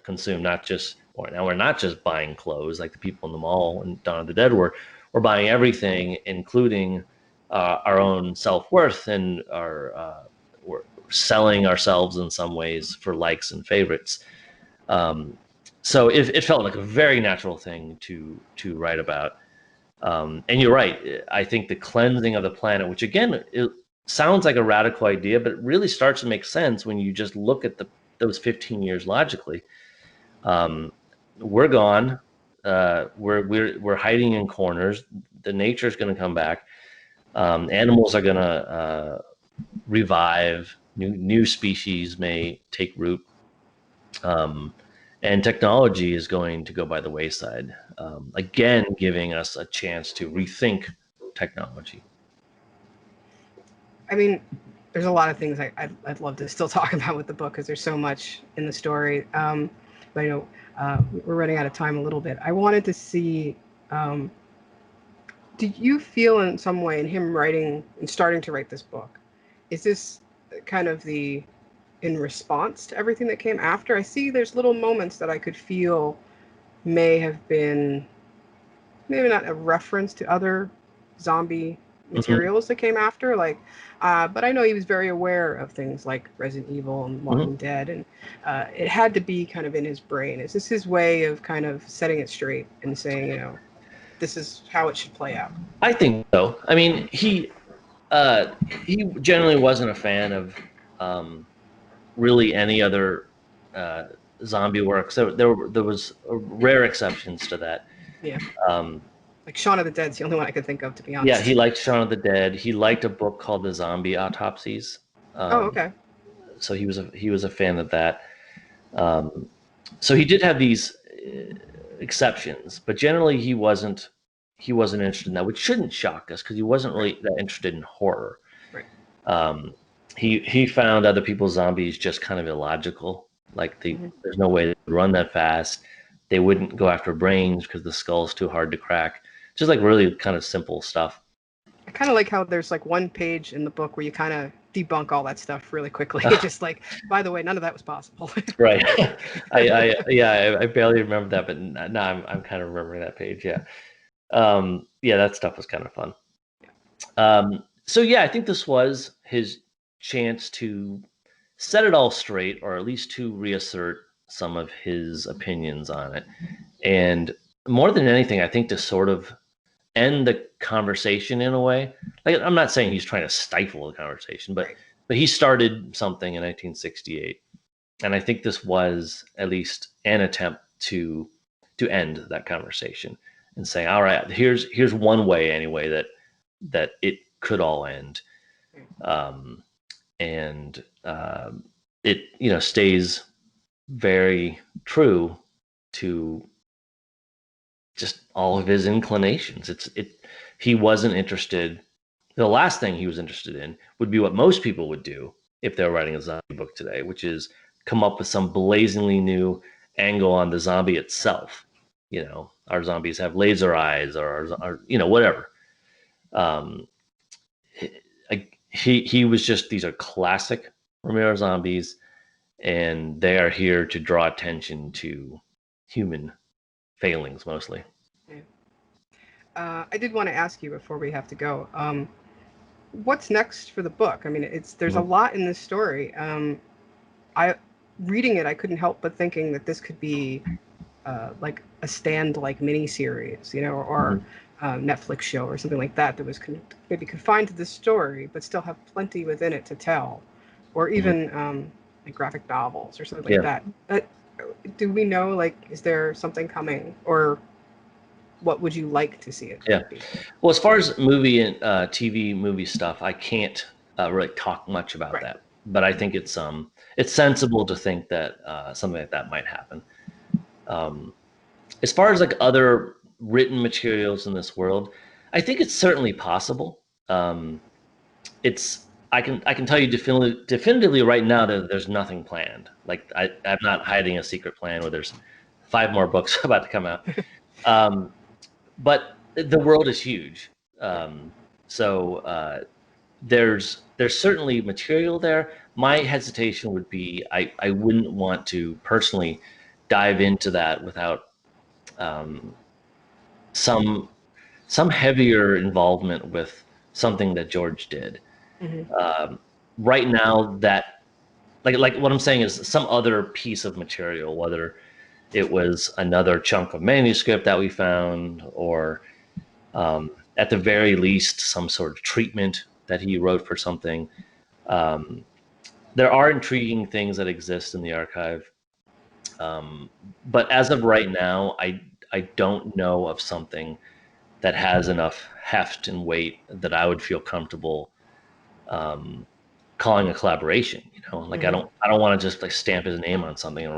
Now we're not just buying clothes like the people in the mall and Dawn of the Dead were. We're buying everything, including our own self-worth, and we're selling ourselves in some ways for likes and favorites. So it felt like a very natural thing to write about. And you're right. I think the cleansing of the planet, which again, it sounds like a radical idea, but it really starts to make sense when you just look at those 15 years logically. We're gone. We're hiding in corners. The nature is going to come back. Animals are going to revive. New species may take root, and technology is going to go by the wayside. Again, giving us a chance to rethink technology. I mean, there's a lot of things I'd love to still talk about with the book, because there's so much in the story. But I know we're running out of time a little bit. I wanted to see, did you feel in some way in him writing and starting to write this book, is this kind of in response to everything that came after? I see there's little moments that I could feel may have been maybe not a reference to other zombie materials that came after, but I know he was very aware of things like Resident Evil and Walking Dead, and it had to be kind of in his brain. Is this his way of kind of setting it straight and saying, this is how it should play out? I think so. I mean, he generally wasn't a fan of really any other zombie work. So there was rare exceptions to that. Yeah. Like Shaun of the Dead's the only one I could think of, to be honest. Yeah, he liked Shaun of the Dead. He liked a book called The Zombie Autopsies. Okay. So he was a fan of that. So he did have these exceptions, but generally he wasn't interested in that, which shouldn't shock us, because he wasn't really that interested in horror. Right. He found other people's zombies just kind of illogical. Like there's no way they would run that fast. They wouldn't go after brains because the skull's too hard to crack. Just like really kind of simple stuff. I kind of like how there's like one page in the book where you kind of debunk all that stuff really quickly. Just like, by the way, none of that was possible. Right. I barely remember that, but now I'm kind of remembering that page. Yeah. That stuff was kind of fun. So yeah, I think this was his chance to set it all straight, or at least to reassert some of his opinions on it. And more than anything, I think to sort of end the conversation in a way. Like, I'm not saying he's trying to stifle the conversation, but but he started something in 1968, and I think this was at least an attempt to end that conversation and say, all right, here's one way anyway that it could all end, and it stays very true to just all of his inclinations. He wasn't interested. The last thing he was interested in would be what most people would do if they were writing a zombie book today, which is come up with some blazingly new angle on the zombie itself. Our zombies have laser eyes, or whatever. He was just, these are classic Romero zombies, and they are here to draw attention to human failings mostly. I did want to ask you before we have to go. What's next for the book? I mean, there's a lot in this story. Reading it, I couldn't help but thinking that this could be like a Stand-like miniseries, or Netflix show or something like that was maybe confined to this story, but still have plenty within it to tell, or even like graphic novels or something like that. Do we know, like, is there something coming, or what would you like to see it be? Well, as far as movie and TV movie stuff, I can't really talk much about that, but I think it's sensible to think that something like that might happen. As far as like other written materials in this world, I think it's certainly possible. I can tell you definitively right now that there's nothing planned. Like I'm not hiding a secret plan where there's 5 more books about to come out. But the world is huge, so there's certainly material there. My hesitation would be I wouldn't want to personally dive into that without some heavier involvement with something that George did. Right now, that like what I'm saying is some other piece of material, whether it was another chunk of manuscript that we found, or at the very least some sort of treatment that he wrote for something. There are intriguing things that exist in the archive, but as of right now, I don't know of something that has enough heft and weight that I would feel comfortable calling a collaboration. Like I don't want to just like stamp his name on something and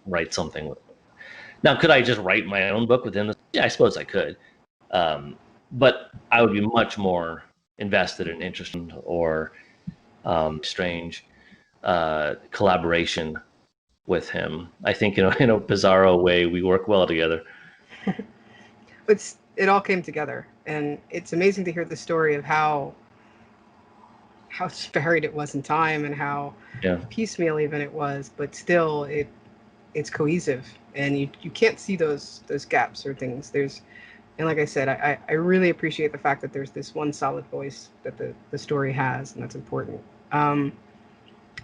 write something. Now, could I just write my own book within this? Yeah, I suppose I could. But I would be much more invested and interested, or strange collaboration with him. I think, in a bizarro way, we work well together. It all came together, and it's amazing to hear the story of how buried it was in time, and how piecemeal even it was, but still it's cohesive, and you can't see those gaps or things. And like I said, I really appreciate the fact that there's this one solid voice that the story has, and that's important.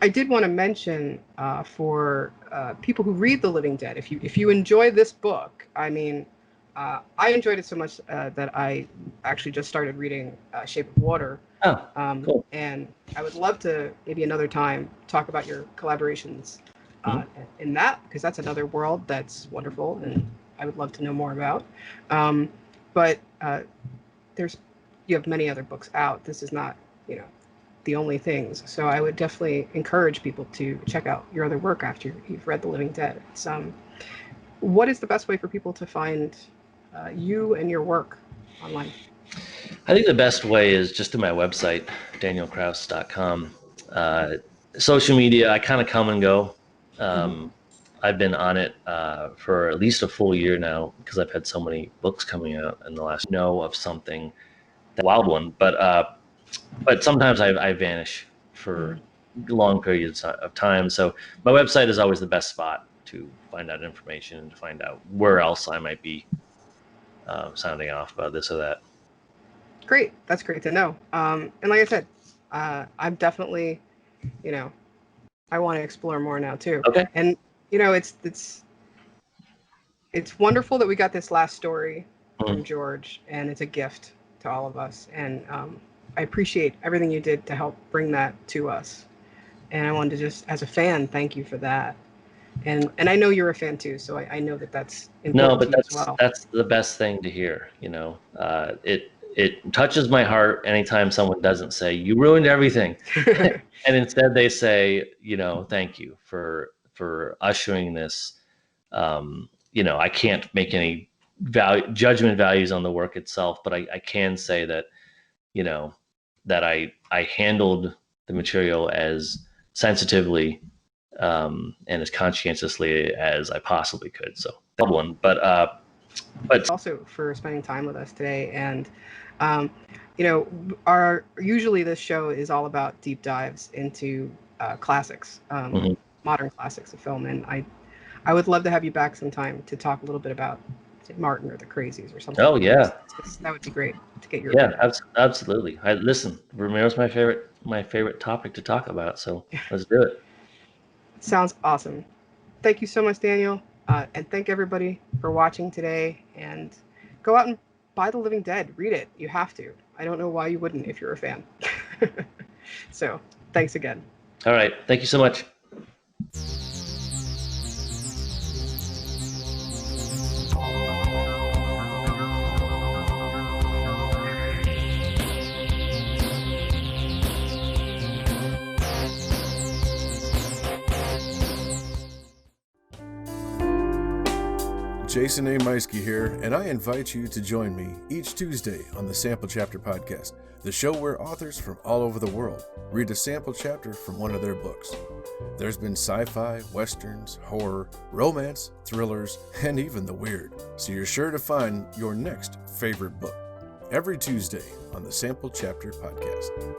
I did want to mention for people who read The Living Dead, if you enjoy this book, I mean, I enjoyed it so much that I actually just started reading Shape of Water. Cool. And I would love to maybe another time talk about your collaborations in that, because that's another world that's wonderful, and I would love to know more about. But you have many other books out. This is not, the only things. So I would definitely encourage people to check out your other work after you've read The Living Dead. What is the best way for people to find you and your work online? I think the best way is just through my website, danielkraus.com. Social media, I kind of come and go. I've been on it for at least a full year now, because I've had so many books coming out in the last of something, that wild one. But sometimes I vanish for long periods of time. So my website is always the best spot to find out information and to find out where else I might be sounding off about this or that. Great. That's great to know. And like I said, I'm definitely, I want to explore more now too. Okay. And, it's wonderful that we got this last story from George, and it's a gift to all of us. And I appreciate everything you did to help bring that to us. And I wanted to just, as a fan, thank you for that. And I know you're a fan too, so I know that that's No, important but to you as well. that's the best thing to hear. It touches my heart anytime someone doesn't say you ruined everything, and instead they say, thank you for ushering this. I can't make any judgment values on the work itself, but I can say that that I handled the material as sensitively and as conscientiously as I possibly could. So that one, but also for spending time with us today. And usually this show is all about deep dives into classics, modern classics of film, and I would love to have you back sometime to talk a little bit about Martin or the Crazies or something. Oh yeah, that would be great to get your absolutely. Listen, Romero's my favorite topic to talk about, so let's do it. Sounds awesome. Thank you so much, Daniel, and thank everybody for watching today. And go out and buy The Living Dead. Read it. You have to. I don't know why you wouldn't if you're a fan. So thanks again. All right, thank you so much. Jason A. Meiske here, and I invite you to join me each Tuesday on the Sample Chapter Podcast, the show where authors from all over the world read a sample chapter from one of their books. There's been sci-fi, westerns, horror, romance, thrillers, and even the weird, so you're sure to find your next favorite book every Tuesday on the Sample Chapter Podcast.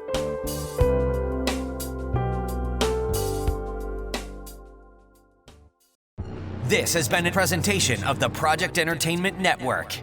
This has been a presentation of the Project Entertainment Network.